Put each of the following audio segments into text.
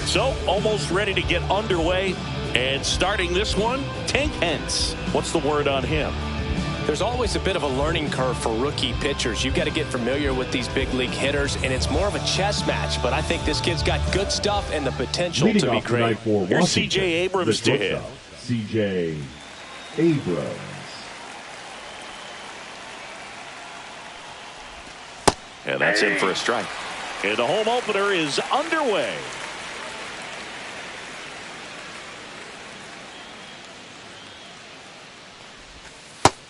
So almost ready to get underway. And starting this one, Tank Hentz. What's the word on him? There's always a bit of a learning curve for rookie pitchers. You've got to get familiar with these big league hitters, and it's more of a chess match. But I think this kid's got good stuff and the potential to be great. Here's C.J. Abrams to hit. C.J. Abrams. And that's in for a strike. And the home opener is underway.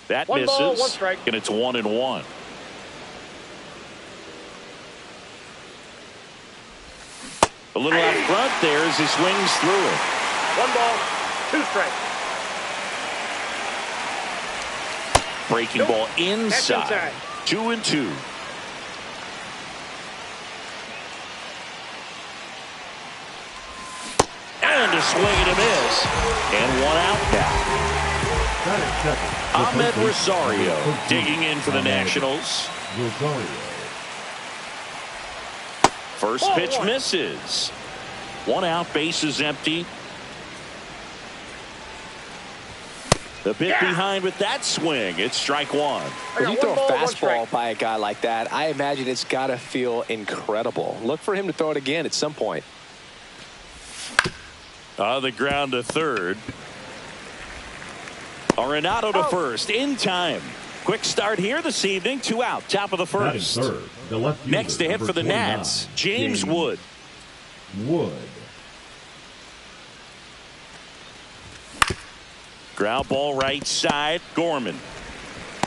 That one misses, ball, one strike. And it's 1-1. A little out front there as he swings through it. 1 ball, 2 strikes. Breaking ball inside. 2-2. And a swing and a miss. And 1 out now. Ahmed Rosario digging in for the Nationals. First pitch misses. 1 out, base is empty. The bit behind with that swing. It's strike 1. When you throw a fastball by a guy like that, I imagine it's got to feel incredible. Look for him to throw it again at some point. On the ground to third. Arenado to first in time. Quick start here this evening. 2 out, top of the first. Next to hit for the Nats, James Wood. Ground ball right side. Gorman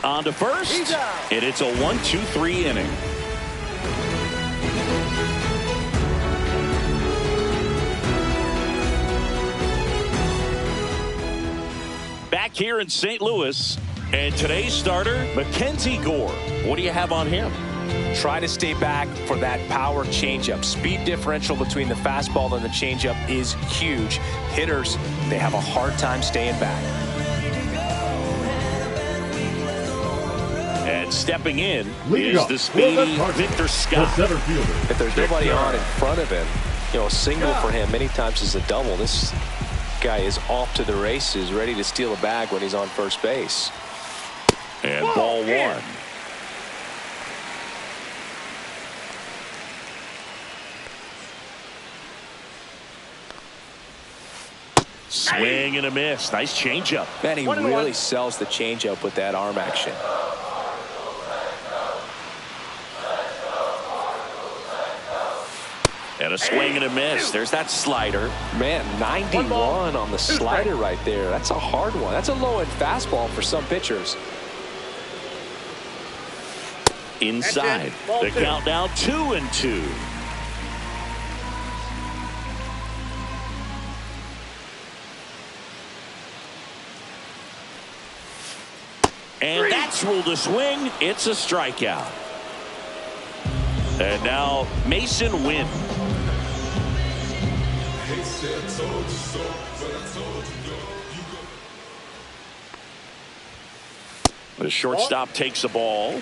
on to first, and it's a 1-2-3 inning. Back here in St. Louis, and today's starter, Mackenzie Gore. What do you have on him? Try to stay back for that power changeup. Speed differential between the fastball and the changeup is huge. Hitters, they have a hard time staying back. And stepping in is the speedy Victor Scott. If there's nobody on in front of him, a single for him many times is a double. This guy is off to the races, ready to steal a bag when he's on first base. And ball 1. Swing and a miss. Nice changeup. Man, he really sells the changeup with that arm action. And a swing and a miss. There's that slider. Man, 91 on the slider right there. That's a hard one. That's a low-end fastball for some pitchers. Inside. The count now 2-2. And that's ruled a swing. It's a strikeout. And now Mason Wynn. The shortstop takes the ball.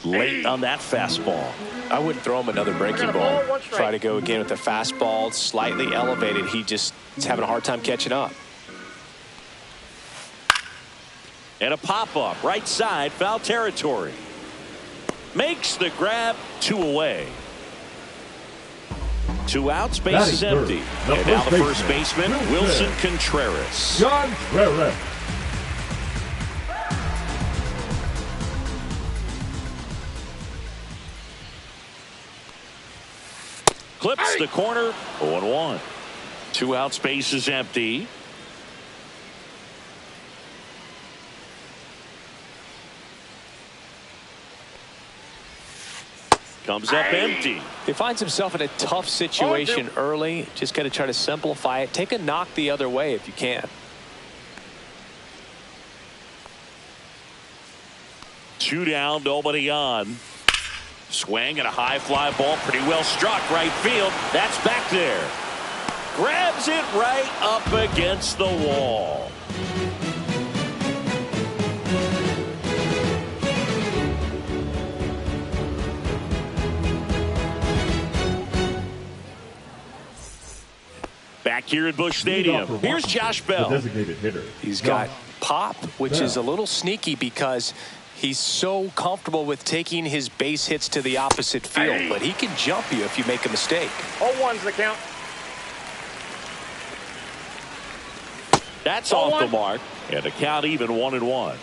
Late on that fastball. I wouldn't throw him another breaking ball. Try to go again with the fastball, slightly elevated. He just is having a hard time catching up. And a pop-up right side, foul territory. Makes the grab, 2 away. 2 outs, base is empty. And now the first baseman, Wilson Contreras. Clips the corner, 0-1. 2 outs, base is empty. Comes up empty. He finds himself in a tough situation early. Just got to try to simplify it. Take a knock the other way if you can. 2 down, nobody on. Swing and a high fly ball, pretty well struck right field. That's back there. Grabs it right up against the wall. here at Busch Stadium. Here's Josh Bell. The designated hitter. He's got pop, which is a little sneaky because he's so comfortable with taking his base hits to the opposite field, but he can jump you if you make a mistake. 0-1's the count. That's off the mark, and the count even 1-1.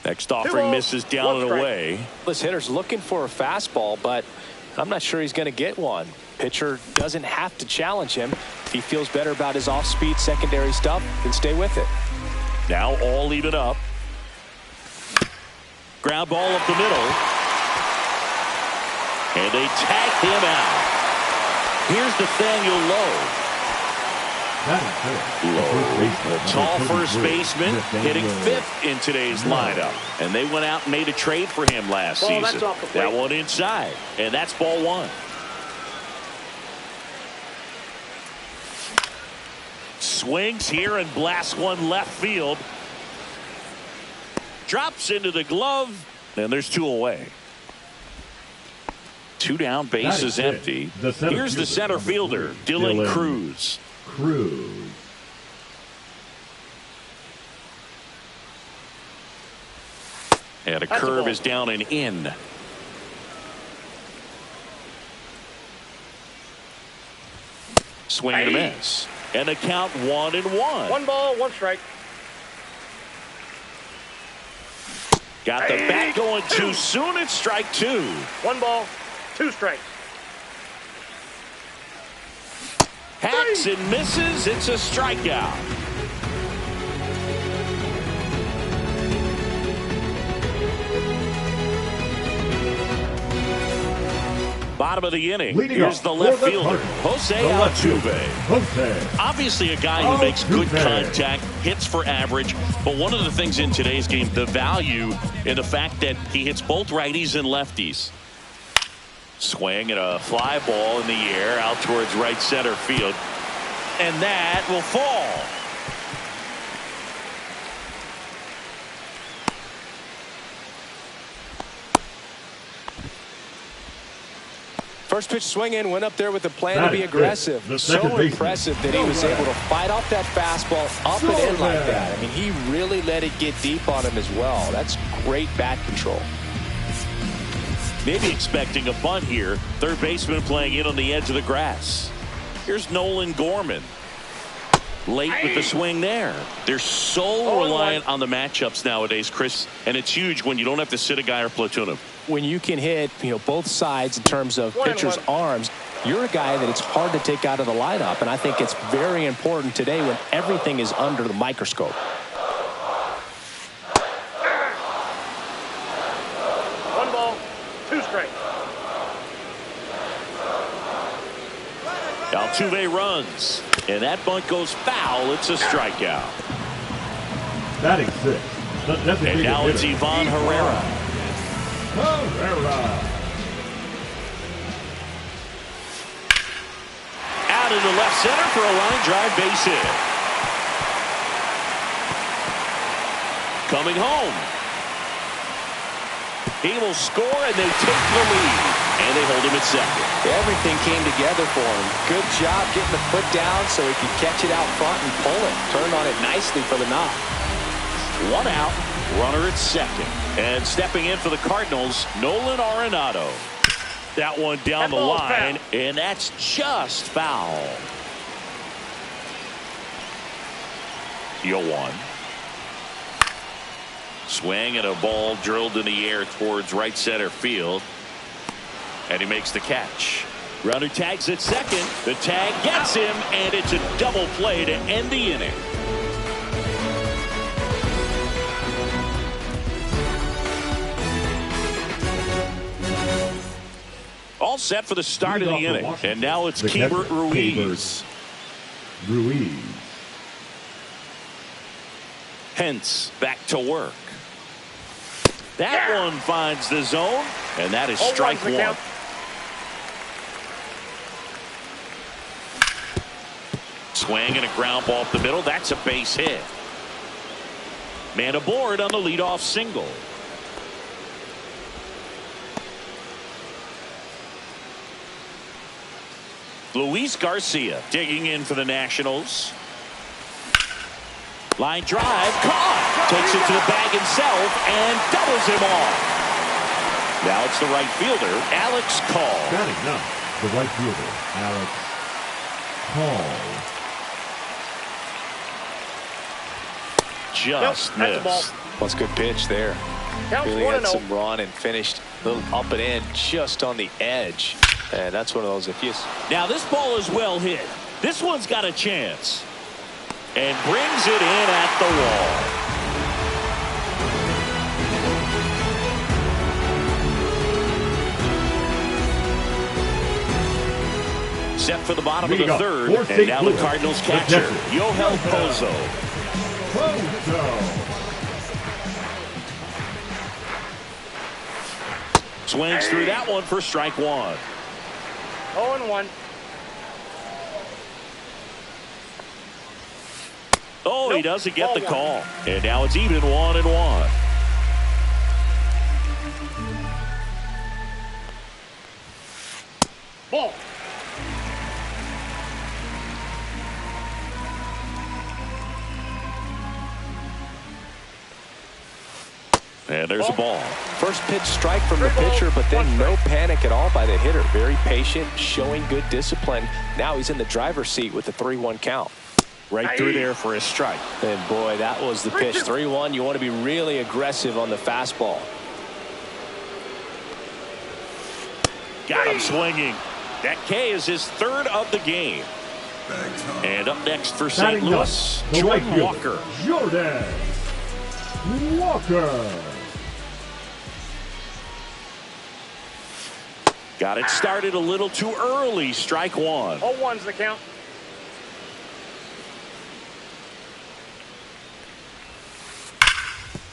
Next offering misses down and away. This hitter's looking for a fastball, but I'm not sure he's going to get one. Pitcher doesn't have to challenge him. If he feels better about his off-speed secondary stuff, then stay with it. Now all even up. Ground ball up the middle. And they tag him out. Here's Nathaniel Lowe. The tall first baseman hitting fifth in today's lineup. And they went out and made a trade for him last season. That one inside. And that's ball one. Swings here and blasts one left field. Drops into the glove. And there's two away. Two down, base is empty. Here's the center fielder, Dylan Cruz. And a curve is down and in. Swing and a miss. And a count 1-1. 1 ball, 1 strike. Got the bat going too soon. It's strike 2. 1 ball, 2 strikes. Hacks and misses. It's a strikeout. Bottom of the inning. Here's the left fielder, Jose Altuve. Obviously a guy who makes good contact, hits for average, but one of the things in today's game, the value in the fact that he hits both righties and lefties. Swing and a fly ball in the air out towards right center field. And that will fall. First pitch swinging, went up there with a plan to be aggressive. So impressive that he was able to fight off that fastball up and in like that. I mean, he really let it get deep on him as well. That's great bat control. Maybe expecting a bunt here. Third baseman playing in on the edge of the grass. Here's Nolan Gorman. Late with the swing there. They're so reliant on the matchups nowadays, Chris, and it's huge when you don't have to sit a guy or platoon him. When you can hit, both sides in terms of pitchers' arms, you're a guy that it's hard to take out of the lineup, and I think it's very important today when everything is under the microscope. One ball, 2 strikes. Altuve runs, and that bunt goes foul. It's a strikeout. Batting 6. And now it's Ivan Herrera. Out into left center for a line drive base hit. Coming home. He will score, and they take the lead. And they hold him at second. Everything came together for him. Good job getting the foot down so he could catch it out front and pull it. Turned on it nicely for the knock. 1 out, runner at second. And stepping in for the Cardinals, Nolan Arenado. That one down the line, and that's just foul. 0-1. Swing and a ball drilled in the air towards right center field. And he makes the catch. Runner tags at second. The tag gets him, and it's a double play to end the inning. All set for the start of the inning. And now it's Keibert Ruiz. Hence back to work. That one finds the zone, and that is strike 1. Swing and a ground ball up the middle. That's a base hit. Man aboard on the leadoff single. Luis Garcia digging in for the Nationals. Line drive, caught. Takes it to the bag himself and doubles him off. Now it's the right fielder, Alex Call. Batting now, the right fielder, Alex Call. Just missed. That's a good pitch there. Counts Really had 1-0. some run and finished a little up and in just on the edge. And that's one of those if you... Now this ball is well hit. This one's got a chance. And brings it in at the wall. Set for the bottom of the third. And now the Cardinals catcher, Yohel Pozo. Swings through that one for strike one. 0-1. Oh, nope. He doesn't get the call. And now it's even 1-1. Ball. And there's a ball. First pitch strike from the pitcher, but then no panic at all by the hitter. Very patient, showing good discipline. Now he's in the driver's seat with the 3-1 count. Right through there for a strike. And boy, that was the pitch. 3-1. You want to be really aggressive on the fastball. Got him swinging. That K is his third of the game. And up next for St. Louis, Jordan Walker. Jordan Walker. Got it started a little too early. Strike one. 0-1's the count.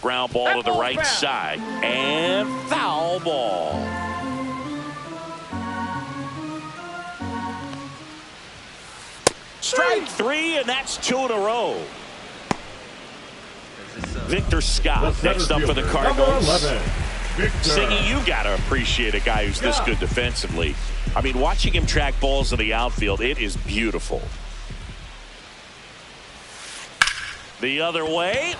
Ground ball to the right side. And foul ball. Strike three, and that's 2 in a row. Victor Scott next up for the Cardinals. Siggy, you got to appreciate a guy who's this good defensively. I mean, watching him track balls in the outfield, it is beautiful. The other way.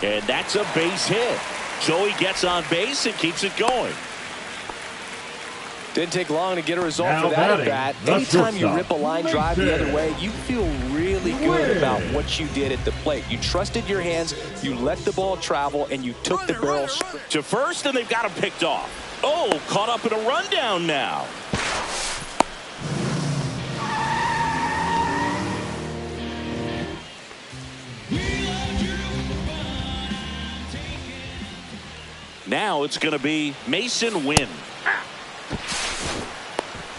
And that's a base hit. So he gets on base and keeps it going. Didn't take long to get a result for that at bat. Anytime you rip a line drive the other way, you feel really good about what you did at the plate. You trusted your hands, you let the ball travel, and you took the barrel to first, and they've got him picked off. Oh, caught up in a rundown now. Now it's going to be Mason Wynn.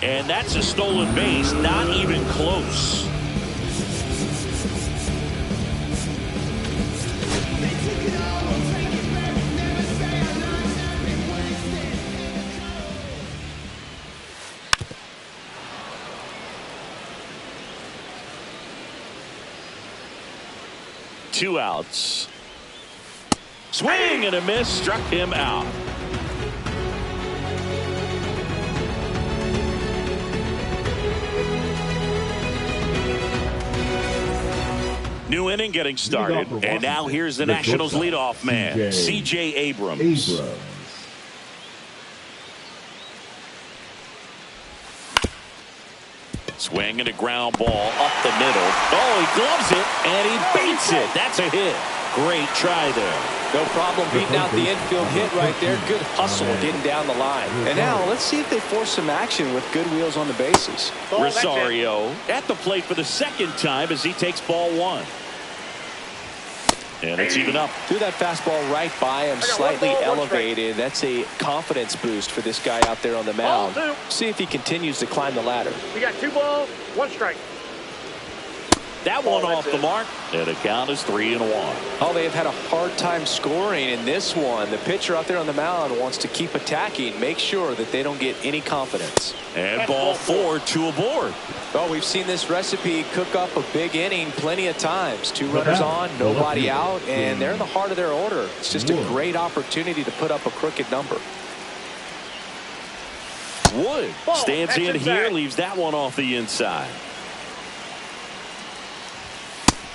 And that's a stolen base, not even close. Two outs. Swing and a miss, struck him out. New inning getting started, and now here's the Nationals leadoff man, C.J. Abrams. Swing and a ground ball up the middle. Oh, he gloves it, and he beats it. That's a hit. Great try there. No problem beating out the infield hit right there. Good hustle getting down the line. And now let's see if they force some action with good wheels on the bases. Rosario at the plate for the second time as he takes ball one. And it's even up. Threw that fastball right by him, slightly elevated. That's a confidence boost for this guy out there on the mound. See if he continues to climb the ladder. We got 2 balls, 1 strike. That one off the mark, and the count is 3-1. Oh, they have had a hard time scoring in this one. The pitcher out there on the mound wants to keep attacking, make sure that they don't get any confidence. And ball 4, 2 aboard. Oh, we've seen this recipe cook up a big inning plenty of times. 2 runners on, nobody out, and they're in the heart of their order. It's just a great opportunity to put up a crooked number. Wood stands in here, leaves that one off the inside.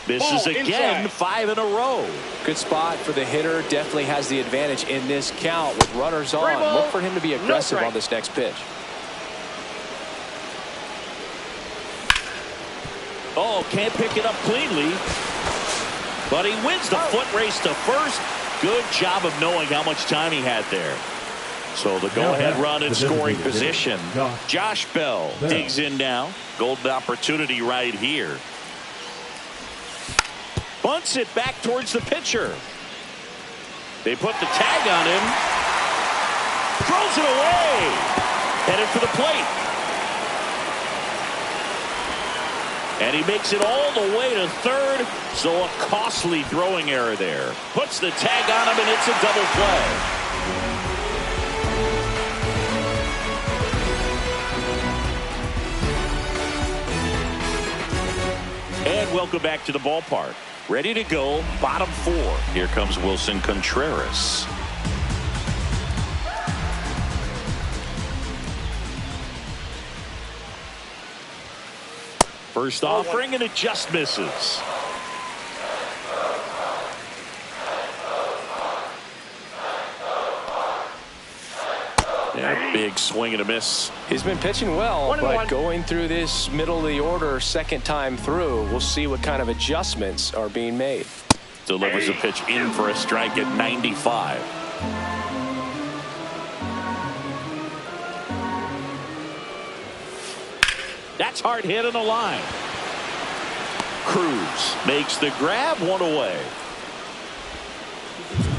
Misses again, 5 in a row. Good spot for the hitter. Definitely has the advantage in this count with runners on. Look for him to be aggressive on this next pitch. Oh, can't pick it up cleanly. But he wins the foot race to first. Good job of knowing how much time he had there. So the go-ahead run in scoring position. Josh Bell digs in now. Golden opportunity right here. Bunts it back towards the pitcher. They put the tag on him. Throws it away. Headed for the plate. And he makes it all the way to third. So a costly throwing error there. Puts the tag on him, and it's a double play. And welcome back to the ballpark. Ready to go, bottom 4. Here comes Wilson Contreras. First offering, and it just misses. Yeah, big swing and a miss. He's been pitching well, but going through this middle of the order second time through, we'll see what kind of adjustments are being made. Delivers a pitch in for a strike at 95. That's hard hit on the line. Cruz makes the grab, 1 away.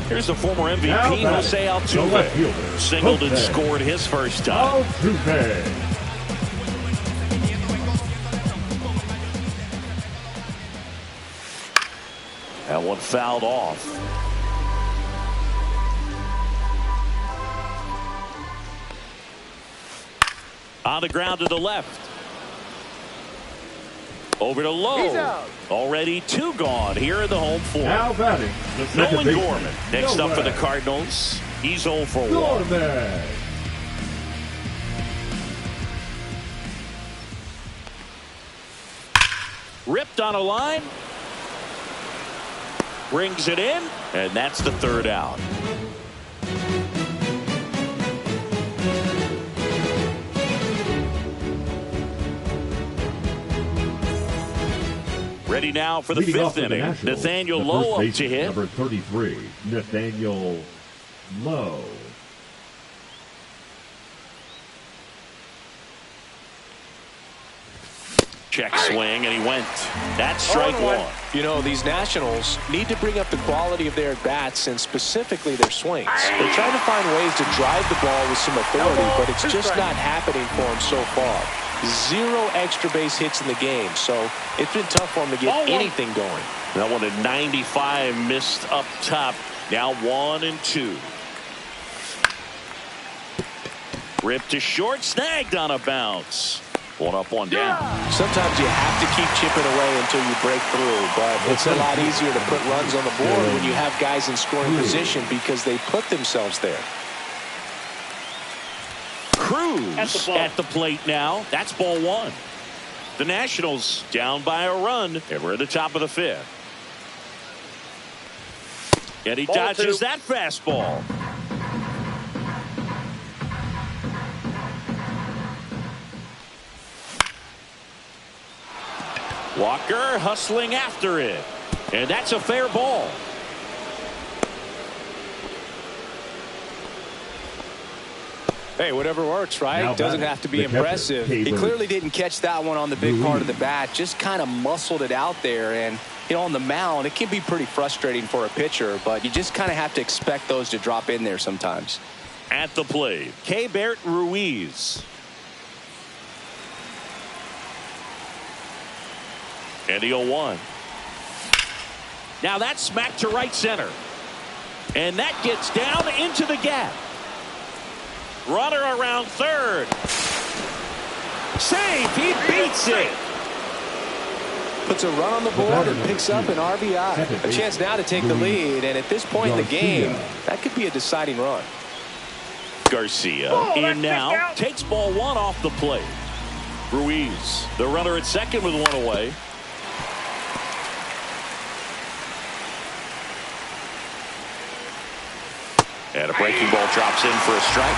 Here's the former MVP, Jose Altuve. Singled and scored his first time. That one fouled off. On the ground to the left. Over to Lowe. Already 2 gone here in the home 4. Now batting, Nolan Gorman next up for the Cardinals. He's 0 for 1. Ripped on a line. Brings it in, and that's the 3rd out. Ready now for the 5th inning. Nathaniel Lowe up to hit. Number 33, Nathaniel Lowe. Check swing, and he went. That's strike 1. You know, these Nationals need to bring up the quality of their bats and specifically their swings. They're trying to find ways to drive the ball with some authority, but it's just not happening for them so far. 0 extra base hits in the game, so it's been tough for them to get anything going. That one at 95, missed up top. Now 1-2. Ripped to short, snagged on a bounce. 1 up, 1 down. Sometimes you have to keep chipping away until you break through, but it's a lot easier to put runs on the board when you have guys in scoring position because they put themselves there. Cruz at the plate now. That's ball 1. The Nationals down by a run, and we're at the top of the 5th. And he dodges that fastball. Walker hustling after it. And that's a fair ball. Hey, whatever works, right? Doesn't have to be impressive. He clearly didn't catch that one on the big part of the bat. Just kind of muscled it out there. And, you know, on the mound, it can be pretty frustrating for a pitcher, but you just kind of have to expect those to drop in there sometimes. At the plate, Keibert Ruiz. And the 0-1. Now that's smacked to right center. And that gets down into the gap. Runner around third. Save. He beats it. Puts a run on the board and picks up an RBI. A chance now to take the lead. And at this point in the game, that could be a deciding run. Garcia that's in now. out. Takes ball one off the plate. Ruiz, the runner at second with one away. And a breaking ball drops in for a strike.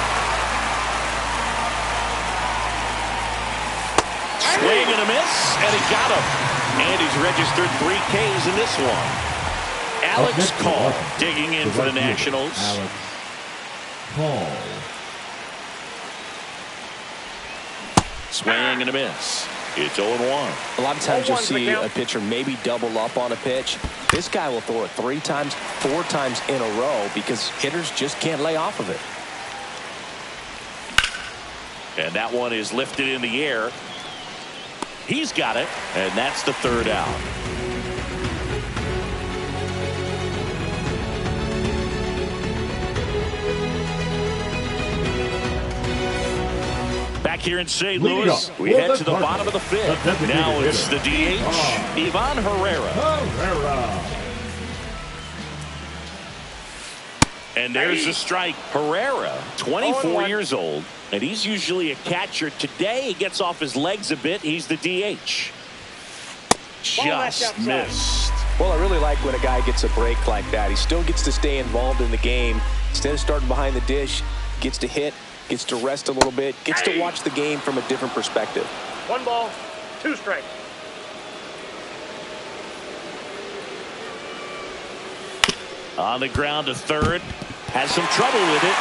Swing and a miss, and he got him. And he's registered 3 Ks in this one. Alex Call digging in for the Nationals. Alex Call. Swing and a miss. It's 0-1. A lot of times you'll see a pitcher maybe double up on a pitch. This guy will throw it 3 times, 4 times in a row because hitters just can't lay off of it. And that one is lifted in the air. He's got it, and that's the 3rd out. Back here in St. Louis, we head to the bottom of the 5th. Now it's the DH, Ivan Herrera. And there's a strike. Herrera, 24 years old, and he's usually a catcher. Today he gets off his legs a bit. He's the DH. Just missed. Well, I really like when a guy gets a break like that. He still gets to stay involved in the game. Instead of starting behind the dish, gets to hit, gets to rest a little bit, gets to watch the game from a different perspective. 1 ball, 2 strikes. On the ground to third. Has some trouble with it.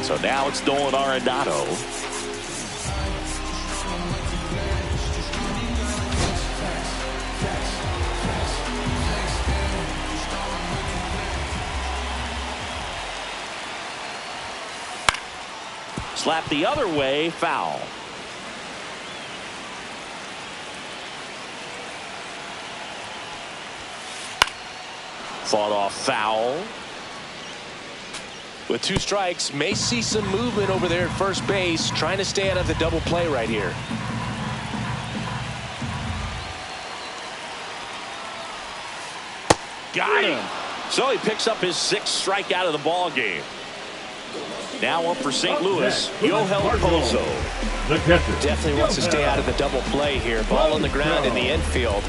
So now it's Nolan Arenado. Slap the other way, foul. Fought off foul. With 2 strikes, may see some movement over there at first base, trying to stay out of the double play right here. Got him. So he picks up his 6th strikeout of the ball game. Now up for St. Louis, Yohel Pozo. Definitely wants to stay out of the double play here. Ball on the ground in the infield.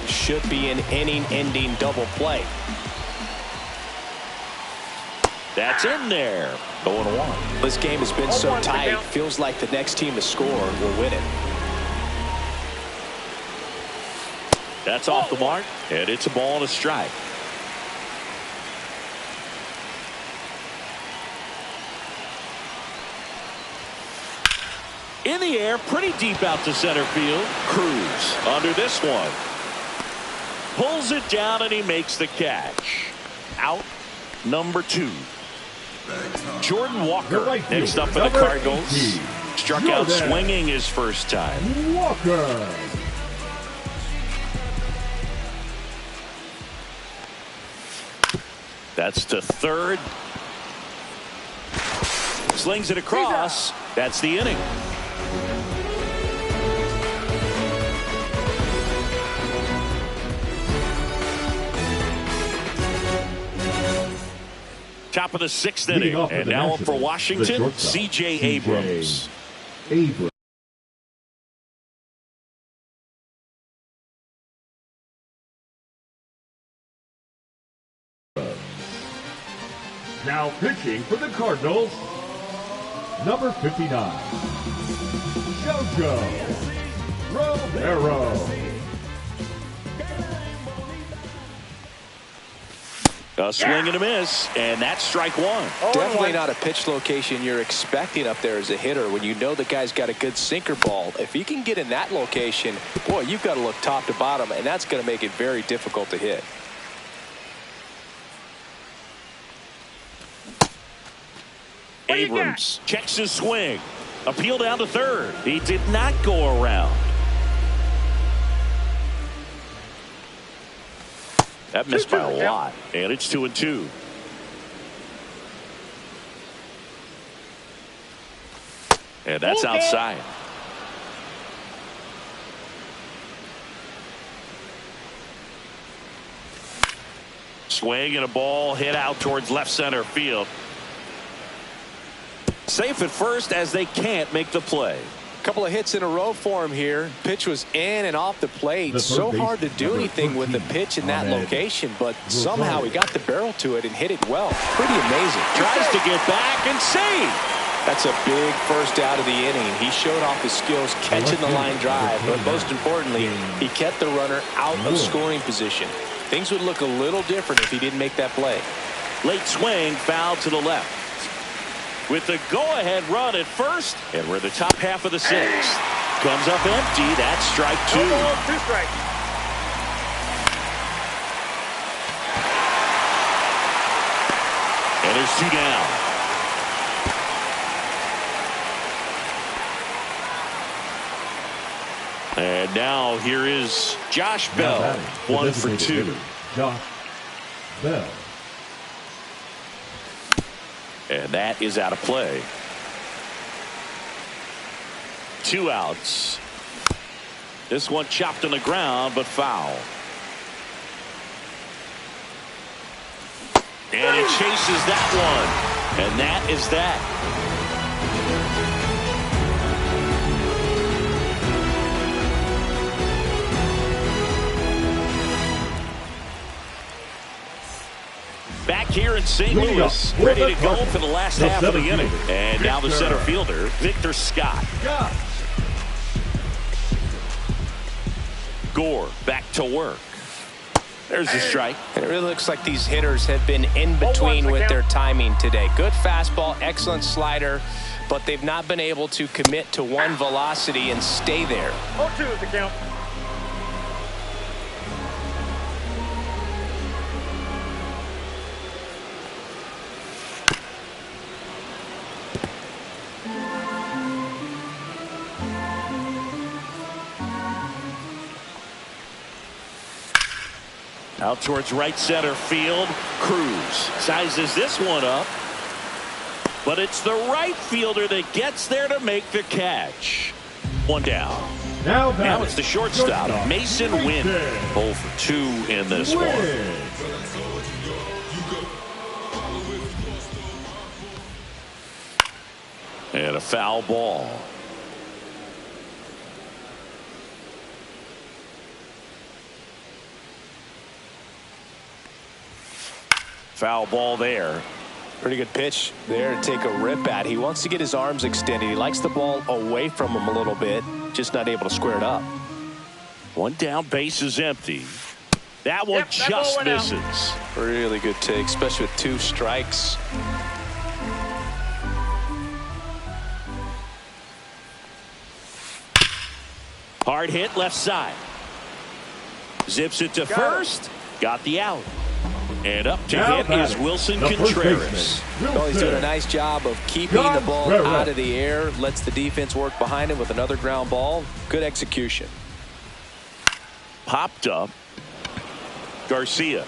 Should be an inning-ending double play. That's in there. 0-1. This game has been so tight. Feels like the next team to score will win it. That's off the mark, and it's a ball and a strike. In the air, pretty deep out to center field. Cruz under this one. Pulls it down, and he makes the catch. Out number 2. Jordan Walker next up for the Cardinals. Struck out swinging his first time. Walker. That's to third. Slings it across. That's the inning. Top of the 6th inning, and now up for Washington, C.J. Abrams. Now pitching for the Cardinals, number 59, JoJo Romero. A swing and a miss, and that's strike 1. Definitely not a pitch location you're expecting up there as a hitter when you know the guy's got a good sinker ball. If he can get in that location, boy, you've got to look top to bottom, and that's going to make it very difficult to hit. Abrams checks his swing. Appeal down to third. He did not go around. That missed by a lot, and it's 2-2. And that's outside. Swing and a ball hit out towards left center field. Safe at first as they can't make the play. Couple of hits in a row for him here. Pitch was in and off the plate. So hard to do anything with the pitch in that location, but somehow he got the barrel to it and hit it well. Pretty amazing. Tries to get back and save. That's a big first out of the inning. He showed off his skills catching the line drive, but most importantly, he kept the runner out of scoring position. Things would look a little different if he didn't make that play. Late swing, foul to the left. With the go-ahead run at first, and we're in the top half of the sixth. Comes up empty. That's strike two. No ball, 2 strikes. And there's 2 down. And now here is Josh Bell, 1 for 2. Josh Bell. And that is out of play. 2 outs. This one chopped on the ground, but foul. And he chases that one. And that is that. Back here in St. Louis, ready to go for the last half of the inning. And now the center fielder, Victor Scott. Gore back to work. There's the strike. It really looks like these hitters have been in between with their timing today. Good fastball, excellent slider, but they've not been able to commit to one velocity and stay there. 0-2 is the count. Out towards right center field. Cruz sizes this one up. But it's the right fielder that gets there to make the catch. 1 down. Now it's the shortstop, Mason Wynn. 0 for 2 in this one. And a foul ball. Foul ball there. Pretty good pitch there to take a rip at. He wants to get his arms extended. He likes the ball away from him a little bit, just not able to square it up. 1 down, base is empty. That one just misses. Really good take, especially with 2 strikes. Hard hit left side. Zips it to first. Got the out. And up to hit is Wilson Contreras. Well, he's doing a nice job of keeping the ball out of the air. Lets the defense work behind him with another ground ball. Good execution. Popped up. Garcia.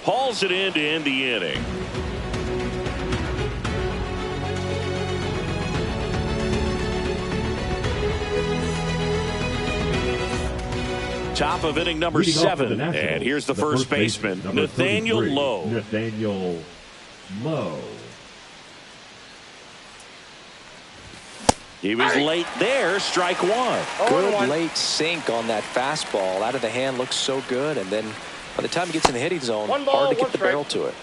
Hauls it in to end the inning. Top of inning number 7. And here's the first baseman, Nathaniel Lowe. Nathaniel Lowe. He was late there, strike 1. Good late sink on that fastball. Out of the hand, looks so good. And then by the time he gets in the hitting zone, hard to get the barrel to it.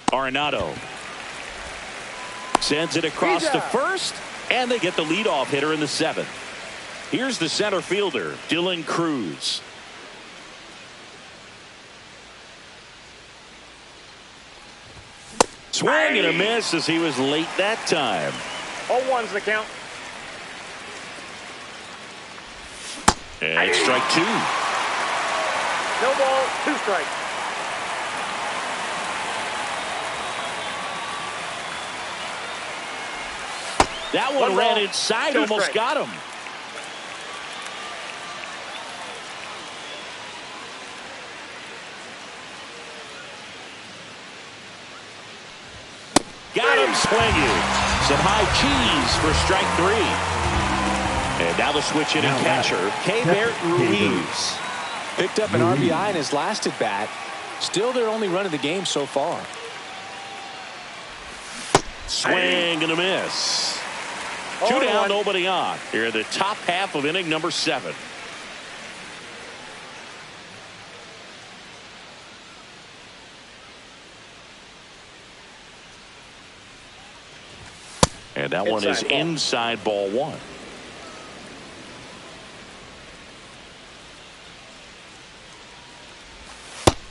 Arenado sends it across to first, and they get the leadoff hitter in the 7th. Here's the center fielder, Dylan Cruz. Swing and a miss as he was late that time. 0-1's the count. And strike 2. No ball, 2 strikes. That one ran inside, almost got him. Got him swinging. Some high cheese for strike 3. Now the switch hitting catcher, K-Bert Ruiz. Picked up an RBI in his last at bat. Still their only run of the game so far. Swing and a miss. 2 down, nobody on. Here in the top half of inning number 7. And that one is inside ball 1.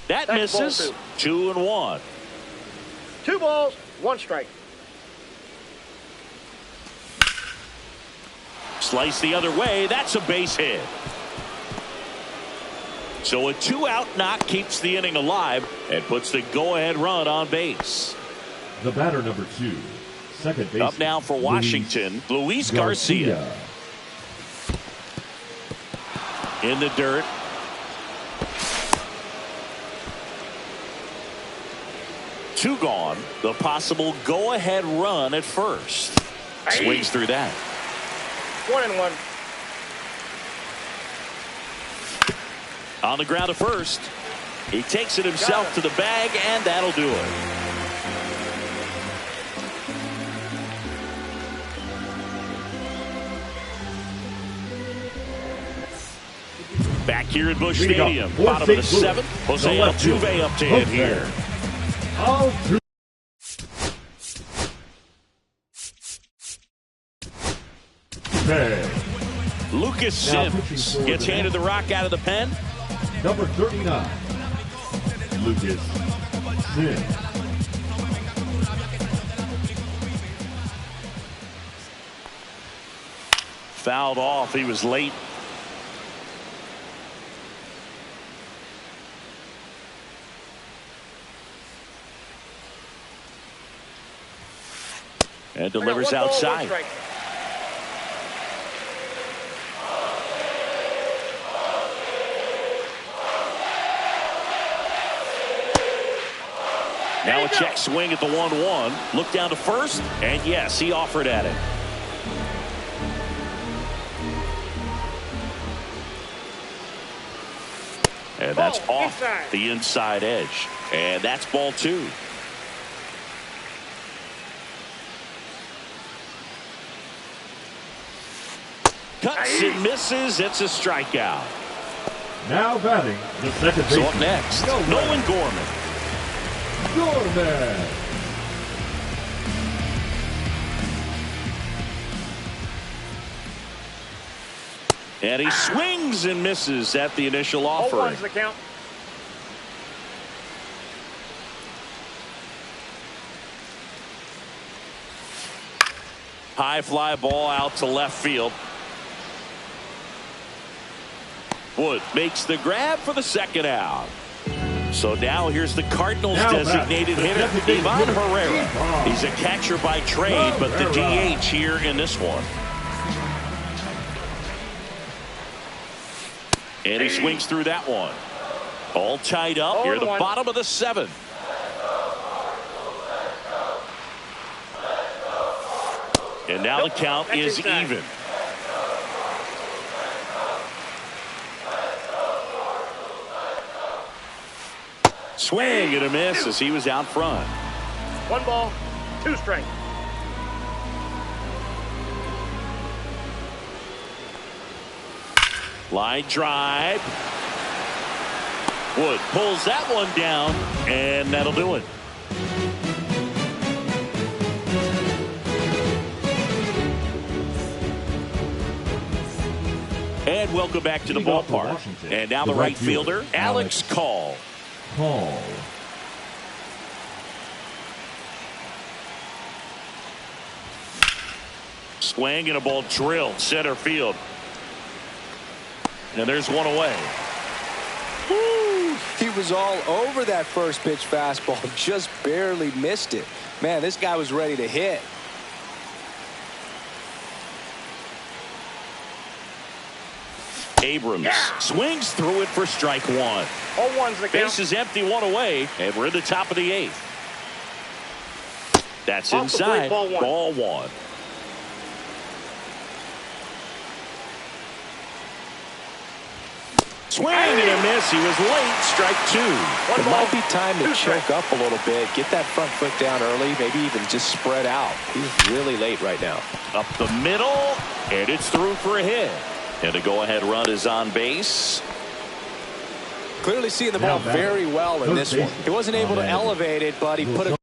That misses. 2-1. 2 balls, 1 strike. Slice the other way. That's a base hit. So a 2-out knock keeps the inning alive and puts the go-ahead run on base. The batter number 2, second base. Up now for Washington, Luis Garcia. In the dirt. Two gone. The possible go-ahead run at first. Swings through that. 1-1. On the ground to first. He takes it himself to the bag, and that'll do it. Back here at Busch Stadium, bottom of the 7th. Jose Altuve up to hit here. Lucas Sims gets handed the rock out of the pen. Number 39, Lucas Sims. Fouled off. He was late. And delivers outside. Now a check swing at the 1-1. Look down to first, and yes, he offered at it. And that's off the inside edge. And that's ball 2. Cuts and misses. It's a strikeout. Now batting the second baseman. So up next, Nolan Gorman. And he swings and misses at the initial offering. The count. High fly ball out to left field. Wood makes the grab for the second out. So now here's the Cardinals designated hitter, Ivan Herrera. He's a catcher by trade, but the DH here in this one. And he swings through that one. All tied up here at the bottom of the 7th. And now the count is even. Swing and a miss as he was out front. 1 ball, 2 strikes. Line drive. Wood pulls that one down, and that'll do it. And welcome back to the ballpark. And now the right fielder, Alex Call. Swing and a ball drilled center field. And there's one away. Woo! He was all over that first pitch fastball. Just barely missed it. Man, this guy was ready to hit. Abrams swings through it for strike 1. 0-1's the count. Base is empty, 1 away, and we're in the top of the 8th. That's inside. Ball 1. Swing and a miss. He was late. Strike two. It might be time to choke up a little bit. Get that front foot down early. Maybe even just spread out. He's really late right now. Up the middle. And it's through for a hit. And a go-ahead run is on base. Clearly seeing the ball very well in this one. He wasn't able to elevate it, but he put a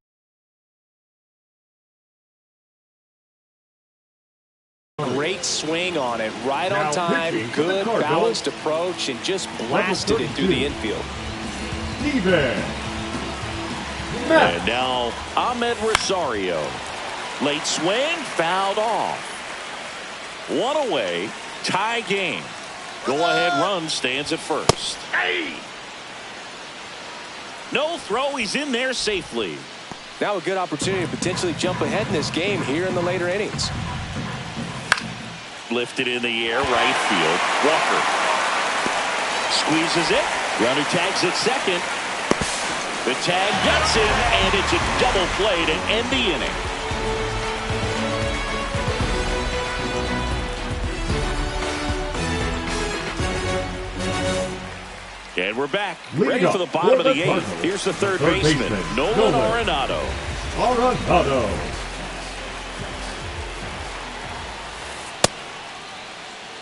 great swing on it. Right on time. Good balanced approach and just blasted it through the infield. And now Ahmed Rosario. Late swing. Fouled off. One away. Tie game. Go-ahead run stands at first. No throw. He's in there safely. Now a good opportunity to potentially jump ahead in this game here in the later innings. Lifted in the air, right field. Walker squeezes it. Runner tags at second. The tag gets him, and it's a double play to end the inning. And we're back. Ready for the bottom of the eighth. Here's the third baseman, Nolan Arenado.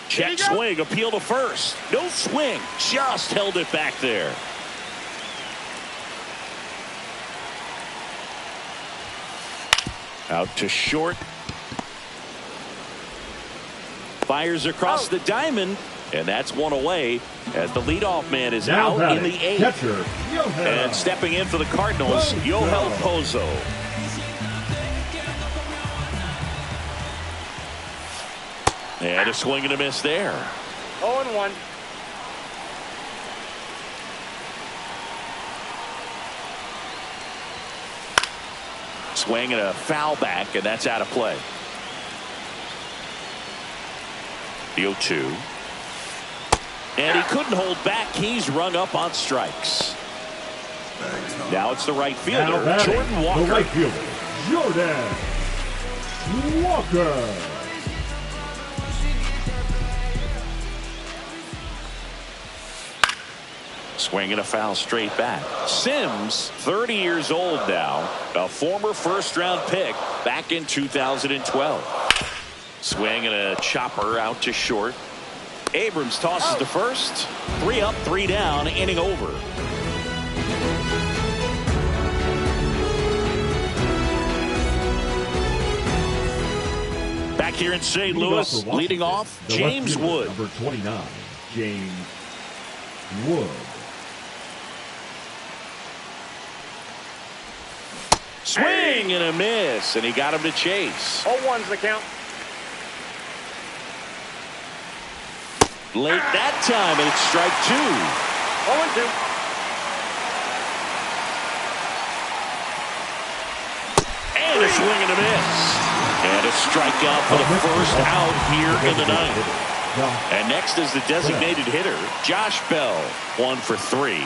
Check swing, appeal to first. No swing, just held it back there. Out to short. Fires across the diamond. And that's one away as the leadoff man is out in the eighth. And stepping in for the Cardinals, Yoel Pozo. And a swing and a miss there. 0-1. Swing and a foul back, and that's out of play. The 0-2. And he couldn't hold back. He's rung up on strikes. Now it's the right fielder, Jordan Walker. The right fielder, Jordan Walker. Swing and a foul straight back. Sims, 30 years old now, a former first-round pick back in 2012. Swing and a chopper out to short. Abrams tosses to first. 3 up, 3 down, inning over. Back here in St. Louis, leading off, James Wood. Number 29, James Wood. Swing and a miss, and he got him to chase. 0-1's the count. Late that time, and it's strike 2. 0-2. And a swing and a miss. And a strikeout for the first out here in the ninth. And next is the designated hitter, Josh Bell. 1 for 3.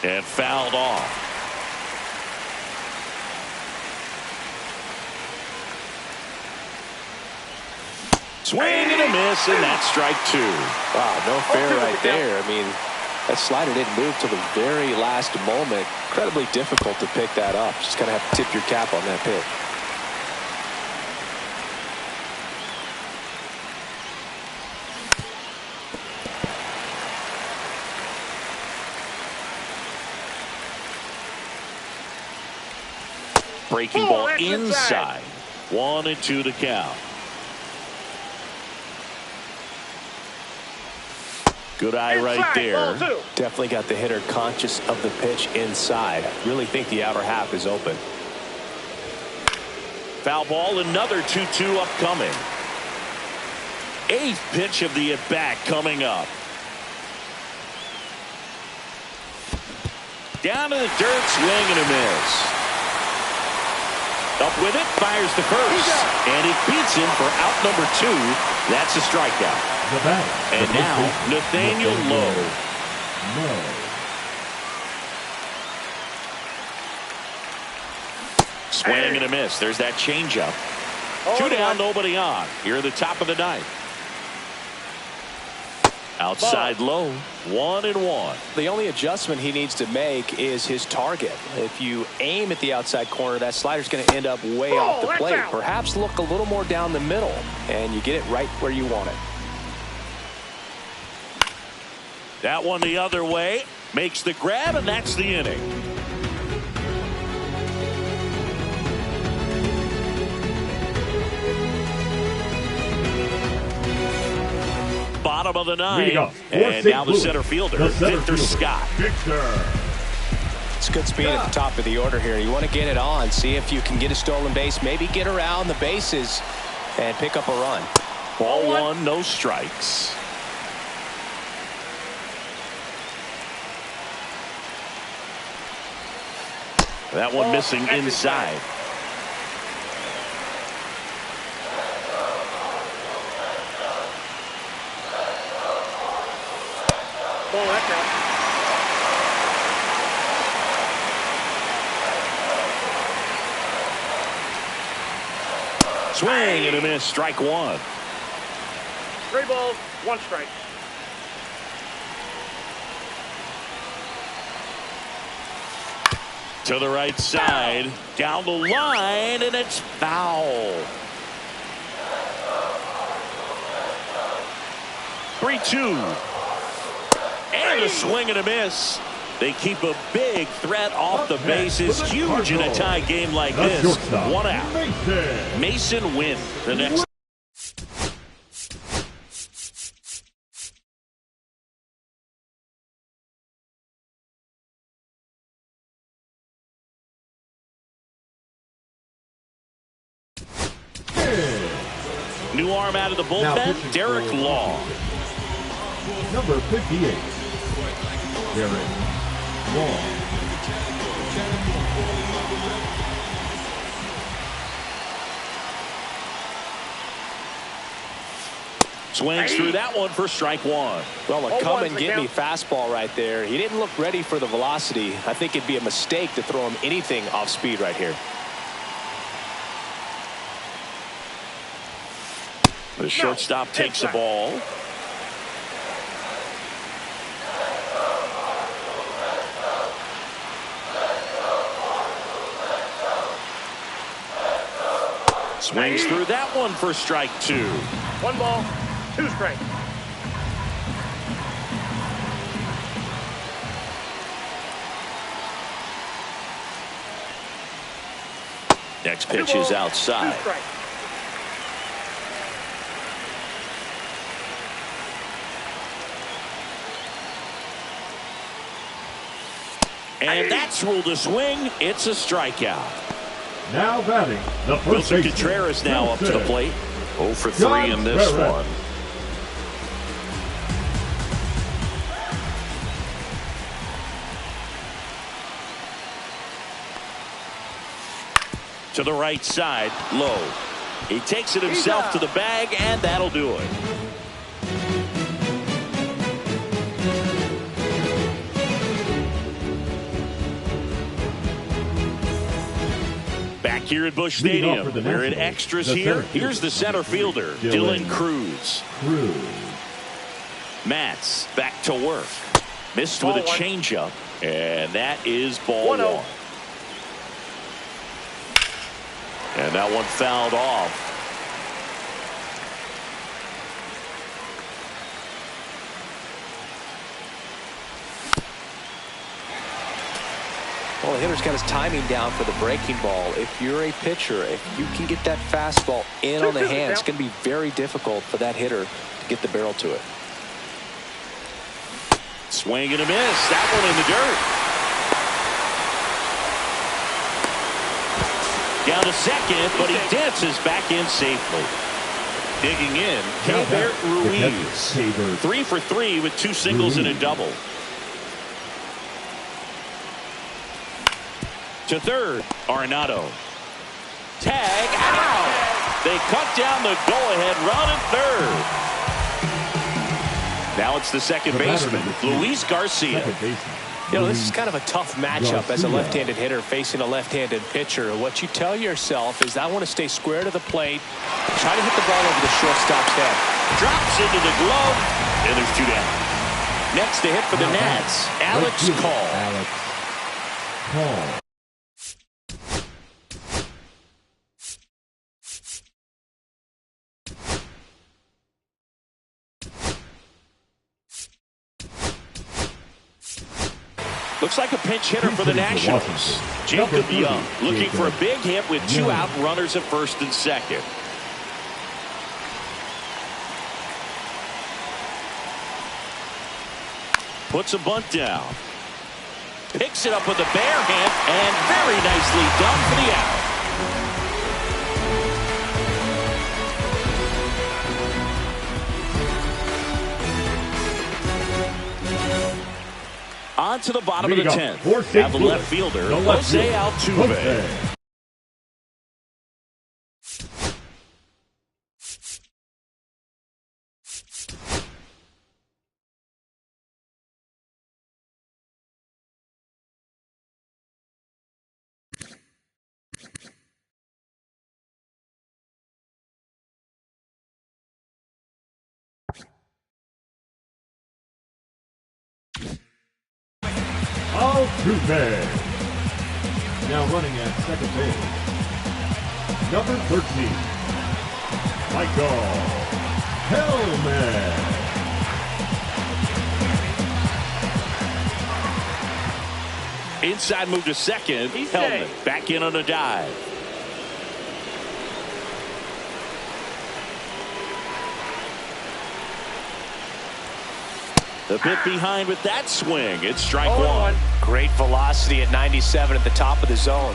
And fouled off. Swing and a miss, and that's strike 2. Wow, no fair right there. I mean, that slider didn't move till the very last moment. Incredibly difficult to pick that up. Just kind of have to tip your cap on that pick. Breaking ball inside. 1-2 to count. Good eye right there. Definitely got the hitter conscious of the pitch inside. Really think the outer half is open. Foul ball, another 2-2 upcoming. 8th pitch of the at-bat coming up. Down to the dirt, swing and a miss. Up with it, fires to first. And he beats him for out number 2. That's a strikeout. And now, Nathaniel Lowe. Swing and a miss. There's that changeup. Two down, nobody on. Here at the top of the ninth. Outside low, 1-1. The only adjustment he needs to make is his target. If you aim at the outside corner, that slider's going to end up way off the plate. Perhaps look a little more down the middle, and you get it right where you want it. That one the other way. Makes the grab, and that's the inning. Bottom of the ninth, and now the center fielder, Victor Scott. It's good speed at the top of the order here. You want to get it on, see if you can get a stolen base, maybe get around the bases and pick up a run. Ball one, no strikes. That one missing inside. Swing and a miss, strike one. 3 balls, 1 strike. To the right side, down the line, and it's foul. 3-2. And a swing and a miss. They keep a big threat off the bases. Huge in a tie game like this. 1 out. Mason wins the next. New arm out of the bullpen, Derek Law. Number 58, Derek Law. Swings through that one for strike one. Well, a come and get me fastball right there. He didn't look ready for the velocity. I think it'd be a mistake to throw him anything off speed right here. The shortstop takes the ball. Swings through that one for strike two. 1 ball, 2 strikes. Next pitch is outside. 2 strikes. And that's ruled a swing. It's a strikeout. Now batting, the first Wilson baseman, Contreras now up to the plate. 0 for 3 John in this Barrett. one. To the right side, low. He takes it himself to the bag, and that'll do it. Back here at Busch Stadium, we're in extras here. Here's the center fielder, Dylan Cruz. Matz back to work. Missed with a changeup, and that is ball one. And that one fouled off. Well, the hitter's got his timing down for the breaking ball. If you're a pitcher, if you can get that fastball in on the hand, it's going to be very difficult for that hitter to get the barrel to it. Swing and a miss. That one in the dirt. Down to second, but he dances back in safely. Digging in, Keibert Ruiz. 3 for 3 with 2 singles and a double. To third, Arenado. Tag out. They cut down the go-ahead run at third. Now it's the second baseman, Luis Garcia. You know, this is kind of a tough matchup as a left-handed hitter facing a left-handed pitcher. What you tell yourself is, I want to stay square to the plate, try to hit the ball over the shortstop's head. Drops into the glove, and there's 2 down. Next to hit for the Nats, Alex Call. Alex Call. Looks like a pinch hitter for the Nationals. Jacob Young looking for a big hit with 2 out, runners at first and second. Puts a bunt down. Picks it up with a bare hand, and very nicely done for the out. On to the bottom of the 10th. Now the left fielder, Jose Altuve. Altuve. Now running at second base, number 13, Michael Hellman. Inside move to second. Hellman back in on a dive. The bit behind with that swing. It's strike 1. Great velocity at 97 at the top of the zone.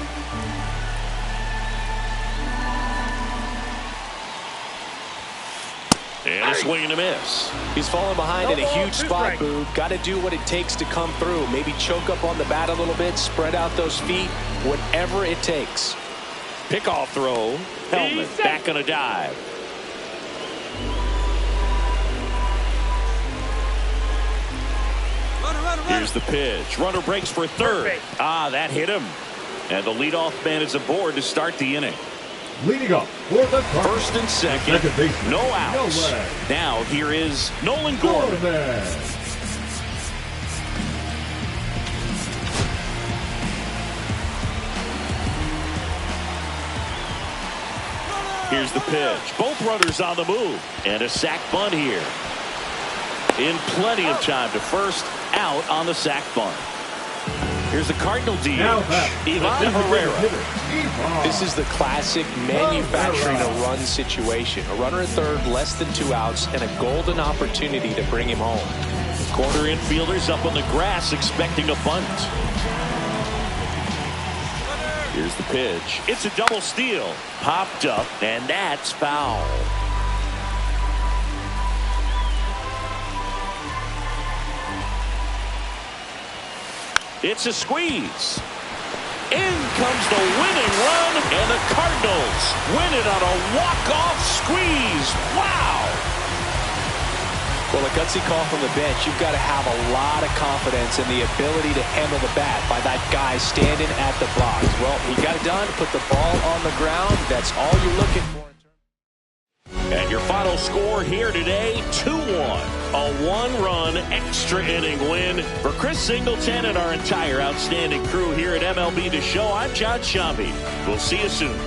And a swing and a miss. He's falling behind in a huge spot, Boog. Got to do what it takes to come through. Maybe choke up on the bat a little bit, spread out those feet, whatever it takes. Pickoff throw. Hellman back on a dive. Here's the pitch. Runner breaks for third. That hit him. And the leadoff man is aboard to start the inning. Leading up for the first and second. No outs. Now here is Nolan Gorman. Here's the pitch. Both runners on the move. And a sac bunt here. In plenty of time to first, out on the sac bunt. Here's the Cardinal DH, Ivan Herrera. This is the classic manufacturing a run situation. A runner at third, less than 2 outs, and a golden opportunity to bring him home. Corner infielders up on the grass expecting a bunt. Here's the pitch. It's a double steal. Popped up, and that's foul. It's a squeeze. In comes the winning run, and the Cardinals win it on a walk-off squeeze. Wow! Well, a gutsy call from the bench. You've got to have a lot of confidence in the ability to handle the bat by that guy standing at the box. Well, he got it done, put the ball on the ground. That's all you're looking for. And your final score here today, 2-1. A 1-run extra inning win for Chris Singleton and our entire outstanding crew here at MLB The Show. I'm John Shambi. We'll see you soon.